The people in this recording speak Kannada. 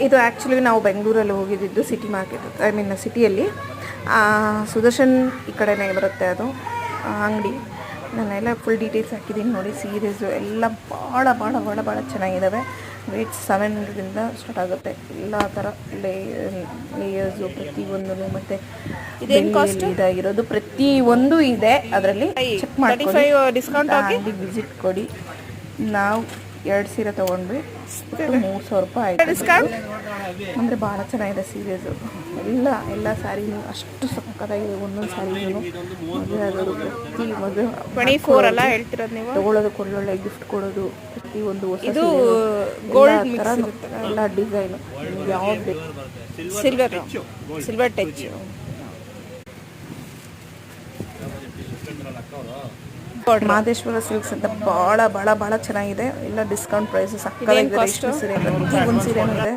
ಇದು ಆ್ಯಕ್ಚುಲಿ ನಾವು ಬೆಂಗಳೂರಲ್ಲಿ ಹೋಗಿದ್ದು ಸಿಟಿ ಮಾರ್ಕೆಟ್, ಐ ಮೀನ್ ಸಿಟಿಯಲ್ಲಿ. ಸುದರ್ಶನ್ ಈ ಕಡೆನೇ ಬರುತ್ತೆ ಅದು ಅಂಗಡಿ. ನಾನೆಲ್ಲ ಫುಲ್ ಡೀಟೇಲ್ಸ್ ಹಾಕಿದ್ದೀನಿ ನೋಡಿ. ಸೀರೆಸು ಎಲ್ಲ ಭಾಳ ಚೆನ್ನಾಗಿದ್ದಾವೆ. ರೇಟ್ 700 ಸ್ಟಾರ್ಟ್ ಆಗುತ್ತೆ. ಎಲ್ಲ ಥರ ಲೇಯರ್ಸು ಪ್ರತಿಯೊಂದು, ಮತ್ತು ಇದೇನು ಕಾಸ್ಟ್ ಇದಾಗಿರೋದು ಪ್ರತಿಯೊಂದು ಇದೆ ಅದರಲ್ಲಿ. ಚೆಕ್ ಮಾಡ್ಕೊಳ್ಳಿ, ಡಿಸ್ಕೌಂಟ್ ಅಂಗಡಿಗೆ ವಿಸಿಟ್ ಕೊಡಿ. ನಾವು 2 ಸೀರೆ ತೊಗೊಂಡ್ವಿ, 3,000 ರೂಪಾಯಿ ಆಯಿತು ಡಿಸ್ಕೌಂಟ್. ಅಂದರೆ ಭಾಳ ಚೆನ್ನಾಗಿದೆ ಸೀರೆಸು. ಎಲ್ಲ ಸ್ಯಾರಿನೂ ಅಷ್ಟು ಸಕ್ಕತ್ತಾಗಿದೆ. ಒಂದೊಂದು ಸ್ಯಾರಿನೂ ಮದುವೆ ಆಗೋದು, ಪ್ರತಿ ಮದುವೆ 24 ಅಲ್ಲ ಹೇಳ್ತಿರೋದು ನೀವು? ತೊಗೊಳೋದಕ್ಕೆ ಒಳ್ಳೊಳ್ಳೆ ಗಿಫ್ಟ್ ಕೊಡೋದು, ಪ್ರತಿಯೊಂದು ಹೊಸ ಇದು ಗೋಲ್ಡ್ ಥರ ಎಲ್ಲ ಡಿಸೈನು. ನಿಮ್ಗೆ ಯಾವ್ದು ಬೇಕು? Silver touch. ಮಾದೇಶ್ವರ ಸಿಲ್ಕ್ಸ್ ಅಂತ ಭಾಳ ಚೆನ್ನಾಗಿದೆ. ಎಲ್ಲ ಡಿಸ್ಕೌಂಟ್ ಪ್ರೈಸ್ ಸಕ್ಕತ್ತಾಗಿದೆ. ರೇಷ್ಮೆ ಸೀರೆ ಒಂದು ಸೀರೆನೂ ಇದೆ.